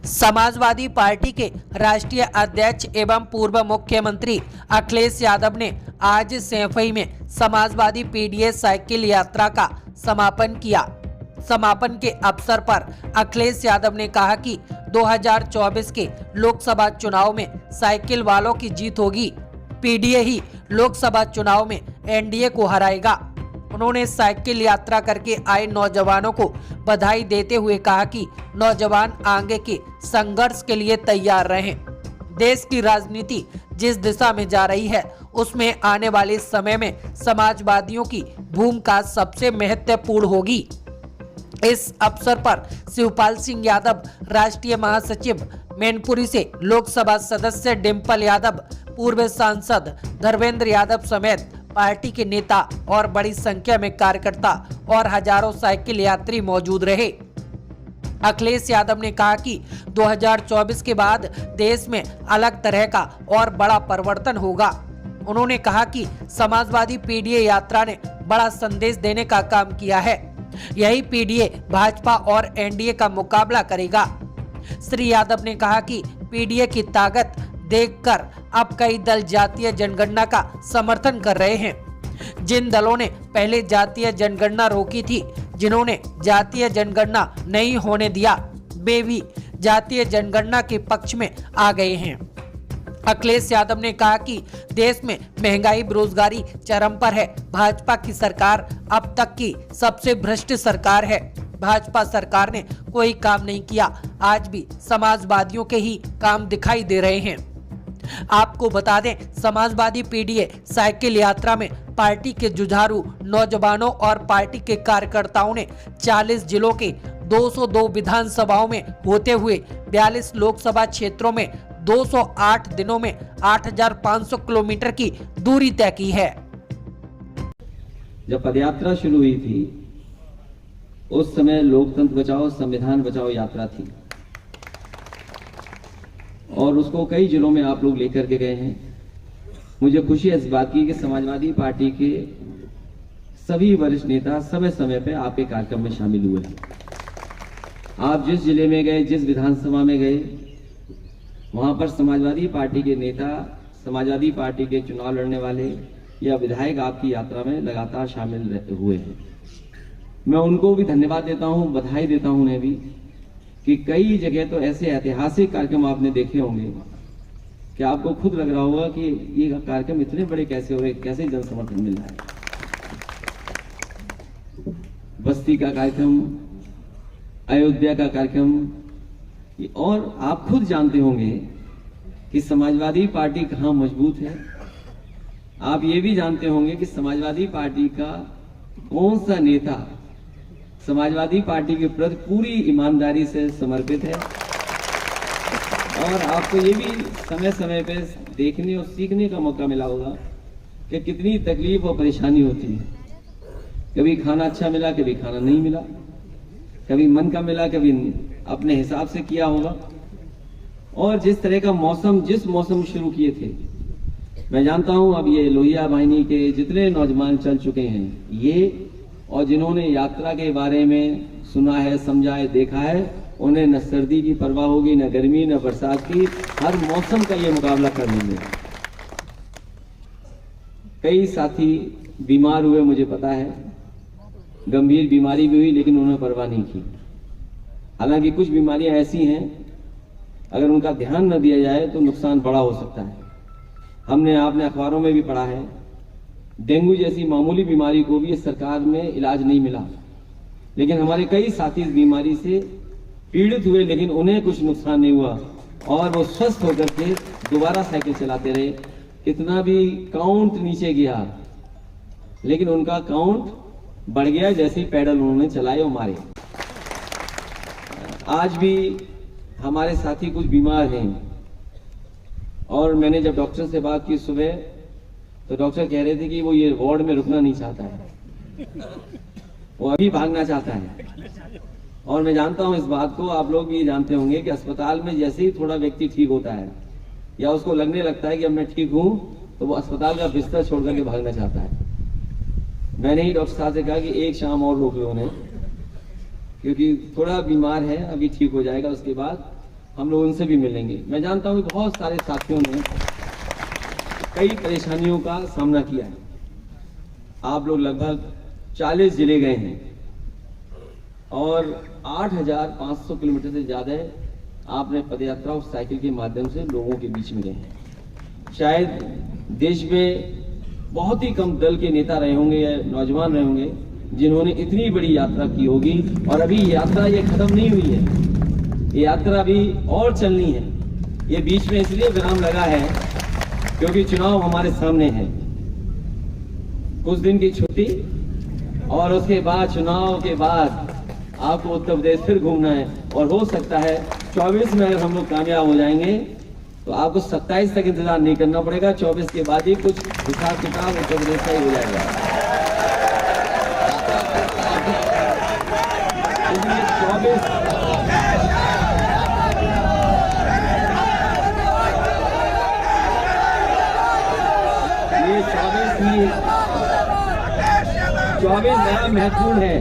Samajwadi party के राष्ट्रीय अध्यक्ष एवं पूर्व मुख्यमंत्री अखिलेश यादव ने आज सैफई में समाजवादी पीडीए साइकिल यात्रा का समापन किया। समापन के अवसर पर अखिलेश यादव ने कहा कि 2024 के लोकसभा चुनाव में साइकिल वालों की जीत होगी। पीडीए ही लोकसभा चुनाव में एनडीए को हराएगा। उन्होंने साइकिल यात्रा करके आए नौजवानों को बधाई देते हुए कहा कि नौजवान आगे के संघर्ष के लिए तैयार रहें। देश की राजनीति जिस दिशा में जा रही है उसमें आने वाले समय में समाजवादियों की भूमिका सबसे महत्वपूर्ण होगी। इस अवसर पर शिवपाल सिंह यादव, राष्ट्रीय महासचिव मैनपुरी से लोकसभा सदस्य डिम्पल यादव, पूर्व सांसद धर्मेंद्र यादव समेत पार्टी के नेता और बड़ी संख्या में कार्यकर्ता और हजारों साइकिल यात्री मौजूद रहे। अखिलेश यादव ने कहा कि 2024 के बाद देश में अलग तरह का और बड़ा परिवर्तन होगा। उन्होंने कहा कि समाजवादी पीडीए यात्रा ने बड़ा संदेश देने का काम किया है। यही पीडीए भाजपा और एनडीए का मुकाबला करेगा। श्री यादव ने कहा कि पीडीए की ताकत देखकर अब कई दल जातीय जनगणना का समर्थन कर रहे हैं। जिन दलों ने पहले जातीय जनगणना रोकी थी, जिन्होंने जातीय जनगणना नहीं होने दिया, वे भी जातीय जनगणना के पक्ष में आ गए हैं। अखिलेश यादव ने कहा कि देश में महंगाई, बेरोजगारी चरम पर है। भाजपा की सरकार अब तक की सबसे भ्रष्ट सरकार है। भाजपा सरकार ने कोई काम नहीं किया। आज भी समाजवादियों के ही काम दिखाई दे रहे हैं। आपको बता दें, समाजवादी पीडीए साइकिल यात्रा में पार्टी के जुझारू नौजवानों और पार्टी के कार्यकर्ताओं ने 40 जिलों के 202 विधानसभाओं में होते हुए 42 लोकसभा क्षेत्रों में 208 दिनों में 8,500 किलोमीटर की दूरी तय की है। जब पदयात्रा शुरू हुई थी उस समय लोकतंत्र बचाओ संविधान बचाओ यात्रा थी और उसको कई जिलों में आप लोग लेकर के गए हैं। मुझे खुशी है इस बात की कि समाजवादी पार्टी के सभी वरिष्ठ नेता समय समय पे आपके कार्यक्रम में शामिल हुए हैं। आप जिस जिले में गए, जिस विधानसभा में गए, वहां पर समाजवादी पार्टी के नेता, समाजवादी पार्टी के चुनाव लड़ने वाले या विधायक आपकी यात्रा में लगातार शामिल हुए हैं। मैं उनको भी धन्यवाद देता हूं, बधाई देता हूं उन्हें भी कि कई जगह तो ऐसे ऐतिहासिक कार्यक्रम आपने देखे होंगे कि आपको खुद लग रहा होगा कि ये कार्यक्रम इतने बड़े कैसे हो रहे, कैसे जन समर्थन मिल रहा है। बस्ती का कार्यक्रम, अयोध्या का कार्यक्रम, और आप खुद जानते होंगे कि समाजवादी पार्टी कहां मजबूत है। आप ये भी जानते होंगे कि समाजवादी पार्टी का कौन सा नेता समाजवादी पार्टी के प्रति पूरी ईमानदारी से समर्पित है। और आपको ये भी समय समय पे देखने और सीखने का मौका मिला होगा कि कितनी तकलीफ और परेशानी होती है। कभी खाना अच्छा मिला, कभी खाना नहीं मिला, कभी मन का मिला, कभी अपने हिसाब से किया होगा। और जिस तरह का मौसम, जिस मौसम शुरू किए थे, मैं जानता हूं अब ये लोहिया वाहिनी के जितने नौजवान चल चुके हैं, ये और जिन्होंने यात्रा के बारे में सुना है, समझा है, देखा है, उन्हें न सर्दी की परवाह होगी, न गर्मी, न बरसात की, हर मौसम का ये मुकाबला कर लेंगे। कई साथी बीमार हुए, मुझे पता है, गंभीर बीमारी भी हुई, लेकिन उन्होंने परवाह नहीं की। हालांकि कुछ बीमारियां ऐसी हैं अगर उनका ध्यान न दिया जाए तो नुकसान बड़ा हो सकता है। हमने आपने अखबारों में भी पढ़ा है, डेंगू जैसी मामूली बीमारी को भी सरकार में इलाज नहीं मिला, लेकिन हमारे कई साथी इस बीमारी से पीड़ित हुए, लेकिन उन्हें कुछ नुकसान नहीं हुआ और वो स्वस्थ होकर के दोबारा साइकिल चलाते रहे। कितना भी काउंट नीचे गया, लेकिन उनका काउंट बढ़ गया जैसे ही पैडल उन्होंने चलाए और मारे। आज भी हमारे साथी कुछ बीमार हैं और मैंने जब डॉक्टर से बात की सुबह, तो डॉक्टर कह रहे थे कि वो ये वार्ड में रुकना नहीं चाहता है, वो अभी भागना चाहता है। और मैं जानता हूं इस बात को, आप लोग ये जानते होंगे कि अस्पताल में जैसे ही थोड़ा व्यक्ति ठीक होता है या उसको लगने लगता है कि अब मैं ठीक हूं, तो वो अस्पताल का बिस्तर छोड़ करके भागना चाहता है। मैंने ही डॉक्टर साहब से कहा कि एक शाम और रोक लो उन्हें, क्योंकि थोड़ा बीमार है, अभी ठीक हो जाएगा, उसके बाद हम लोग उनसे भी मिलेंगे। मैं जानता हूँ कि बहुत सारे साथियों ने कई परेशानियों का सामना किया है। आप लोग लगभग 40 जिले गए हैं और 8,500 किलोमीटर से ज्यादा आपने पदयात्रा और साइकिल के माध्यम से लोगों के बीच में रहे हैं। शायद देश में बहुत ही कम दल के नेता रहे होंगे या नौजवान रहे होंगे जिन्होंने इतनी बड़ी यात्रा की होगी। और अभी यात्रा ये खत्म नहीं हुई है, ये यात्रा अभी और चलनी है। ये बीच में इसलिए विराम लगा है क्योंकि चुनाव हमारे सामने है। कुछ दिन की छुट्टी और उसके बाद चुनाव के बाद आपको उत्तर प्रदेश फिर घूमना है। और हो सकता है 24 में अगर हम लोग कामयाब हो जाएंगे तो आपको 27 तक इंतजार नहीं करना पड़ेगा। 24 के बाद ही कुछ हिसाब किताब उत्तर प्रदेश का ही हो जाएगा। इसलिए 24 बड़ा महत्वपूर्ण है।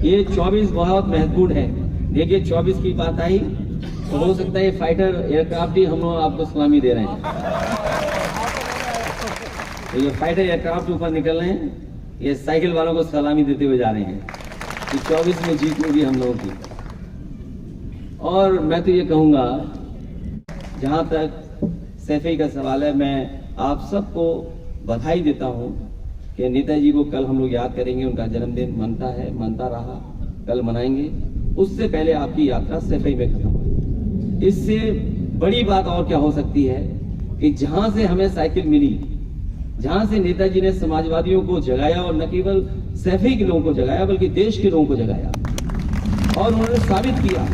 ये 24 बहुत महत्वपूर्ण है। देखिए 24 की बात आई तो हो सकता है ये फाइटर एयरक्राफ्ट ही हम लोग आपको सलामी दे रहे हैं। तो ये फाइटर एयरक्राफ्ट ऊपर निकल रहे हैं, ये साइकिल वालों को सलामी देते हुए जा रहे हैं कि 24 में जीत होगी हम लोगों की। और मैं तो ये कहूंगा, जहां तक सैफई का सवाल है, मैं आप सबको बधाई देता हूं कि नेताजी को कल हम लोग याद करेंगे। उनका जन्मदिन मनता है, मनता रहा, कल मनाएंगे। उससे पहले आपकी यात्रा सैफई में खत्म हुई। इससे बड़ी बात और क्या हो सकती है कि जहां से हमें साइकिल मिली, जहां से नेताजी ने समाजवादियों को जगाया और न केवल सैफई के लोगों को जगाया बल्कि देश के लोगों को जगाया। और उन्होंने साबित किया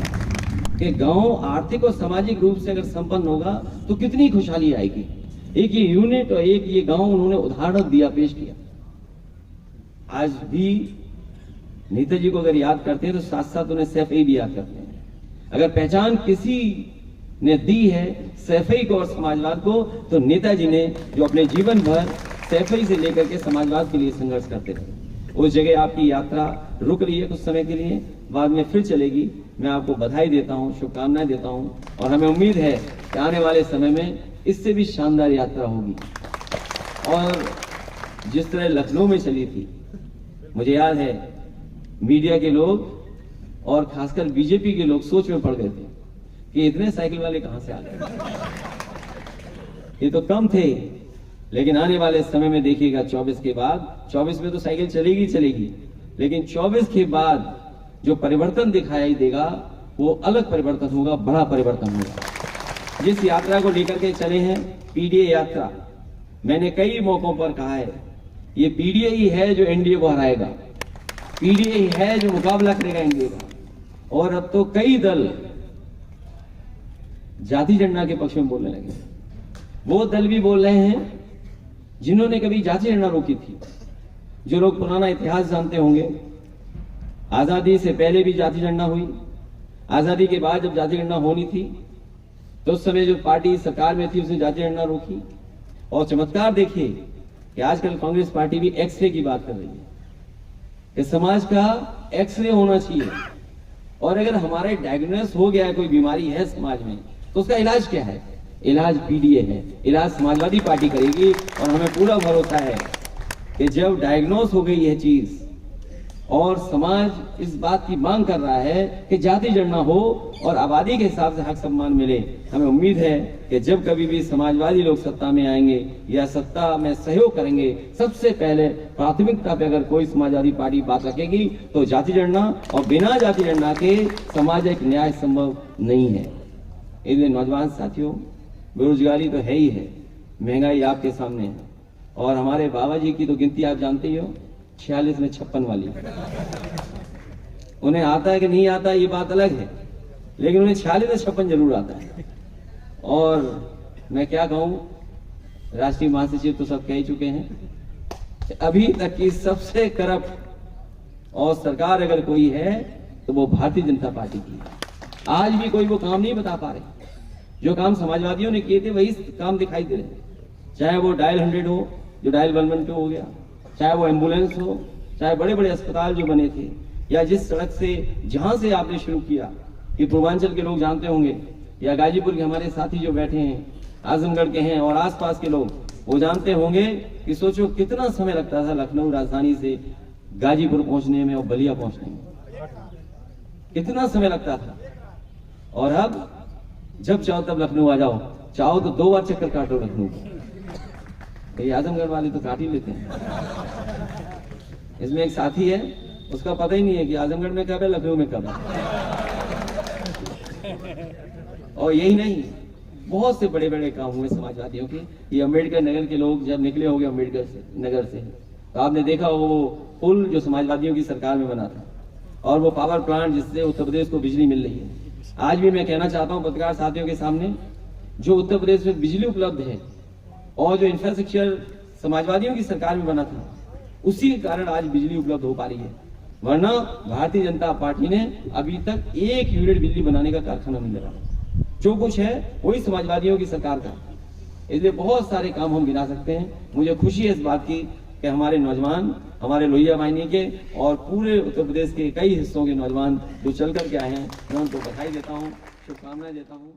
कि गांव आर्थिक और सामाजिक रूप से अगर संपन्न होगा तो कितनी खुशहाली आएगी। एक ये यूनिट और एक ये गांव उन्होंने उदाहरण दिया, पेश किया। आज भी नेताजी को अगर याद करते हैं तो साथ साथ उन्हें सैफई भी याद करते हैं। अगर पहचान किसी ने दी है सैफई को और समाजवाद को तो नेताजी ने, जो अपने जीवन भर सैफई से लेकर के समाजवाद के लिए संघर्ष करते रहे। उस जगह आपकी यात्रा रुक रही है कुछ समय के लिए, बाद में फिर चलेगी। मैं आपको बधाई देता हूं, शुभकामनाएं देता हूं और हमें उम्मीद है कि आने वाले समय में इससे भी शानदार यात्रा होगी। और जिस तरह लखनऊ में चली थी, मुझे याद है मीडिया के लोग और खासकर बीजेपी के लोग सोच में पड़ गए थे कि इतने साइकिल वाले कहां से आ गए। ये तो कम थे, लेकिन आने वाले समय में देखिएगा 24 के बाद, 24 में तो साइकिल चलेगी चलेगी, लेकिन 24 के बाद जो परिवर्तन दिखाई देगा वो अलग परिवर्तन होगा, बड़ा परिवर्तन होगा। जिस यात्रा को लेकर के चले हैं, पीडीए यात्रा, मैंने कई मौकों पर कहा है ये पीडीए ही है जो एनडीए को हराएगा, पीडीए ही है जो मुकाबला करेगा एनडीए का। और अब तो कई दल जाति जनगणना के पक्ष में बोलने लगे। वो दल भी बोल रहे हैं जिन्होंने कभी जाति जनगणना रोकी थी। जो लोग पुराना इतिहास जानते होंगे, आजादी से पहले भी जाति जनगणना हुई, आजादी के बाद जब जाति जनगणना होनी थी तो उस समय जो पार्टी सरकार में थी उसने जाति जनगणना रोकी। और चमत्कार देखिए कि आजकल कांग्रेस पार्टी भी एक्सरे की बात कर रही है कि समाज का एक्सरे होना चाहिए। और अगर हमारे डायग्नोस हो गया है, कोई बीमारी है समाज में, तो उसका इलाज क्या है? इलाज पीडीए है, इलाज समाजवादी पार्टी करेगी। और हमें पूरा भरोसा है कि जब डायग्नोस हो गई है चीज और समाज इस बात की मांग कर रहा है कि जाति जनगणना हो और आबादी के हिसाब से हक सम्मान मिले, हमें उम्मीद है कि जब कभी भी समाजवादी लोग सत्ता में आएंगे या सत्ता में सहयोग करेंगे, सबसे पहले प्राथमिकता पे अगर कोई समाजवादी पार्टी बात रखेगी तो जाति जनगणना, और बिना जाति जनगणना के सामाजिक न्याय संभव नहीं है। इसलिए नौजवान साथियों, बेरोजगारी तो है ही है, महंगाई आपके सामने है, और हमारे बाबा जी की तो गिनती आप जानते ही हो, 46 में 56 वाली। उन्हें आता है कि नहीं आता ये बात अलग है, लेकिन उन्हें 46 में 56 जरूर आता है। और मैं क्या कहूं, राष्ट्रीय महासचिव तो सब कह ही चुके हैं, अभी तक की सबसे करप्ट और सरकार अगर कोई है तो वो भारतीय जनता पार्टी की है। आज भी कोई वो काम नहीं बता पा रहे। जो काम समाजवादियों ने किए थे वही काम दिखाई दे रहे हैं, चाहे वो डायल 100 हो जो डायल 11 पे हो गया, चाहे वो एम्बुलेंस हो, चाहे बड़े बड़े अस्पताल जो बने थे, या जिस सड़क से जहां से आपने शुरू किया कि पूर्वांचल के लोग जानते होंगे, या गाजीपुर के हमारे साथी जो बैठे हैं, आजमगढ़ के हैं और आसपास के लोग, वो जानते होंगे कि सोचो कितना समय लगता था लखनऊ राजधानी से गाजीपुर पहुंचने में और बलिया पहुंचने में, कितना समय लगता था। और अब जब चाहो तब लखनऊ आ जाओ, चाहो तो 2 बार चक्कर काटो लखनऊ को। ये आजमगढ़ वाले तो काट ही लेते हैं। इसमें एक साथी है, उसका पता ही नहीं है कि आजमगढ़ में कब है, लखनऊ में कब है। और यही नहीं, बहुत से बड़े बड़े काम हुए समाजवादियों के। ये अम्बेडकर नगर के लोग जब निकले होंगे अम्बेडकर नगर से, तो आपने देखा वो पुल जो समाजवादियों की सरकार में बना था, और वो पावर प्लांट जिससे उत्तर प्रदेश को बिजली मिल रही है। आज भी मैं कहना चाहता हूं पत्रकार साथियों के सामने, जो उत्तर प्रदेश में बिजली उपलब्ध है और जो इंफ्रास्ट्रक्चर समाजवादियों की सरकार में बना था, उसी के कारण आज बिजली उपलब्ध हो पा रही है। वरना भारतीय जनता पार्टी ने अभी तक 1 यूनिट बिजली बनाने का कारखाना नहीं लगा। जो कुछ है वही समाजवादियों की सरकार का। इसलिए बहुत सारे काम हम गिना सकते हैं। मुझे खुशी है इस बात की कि हमारे नौजवान, हमारे लोहिया वाहिनी के और पूरे उत्तर प्रदेश के कई हिस्सों के नौजवान जो चल करके आए हैं, मैं उनको बधाई देता हूँ, शुभकामनाएं देता हूँ।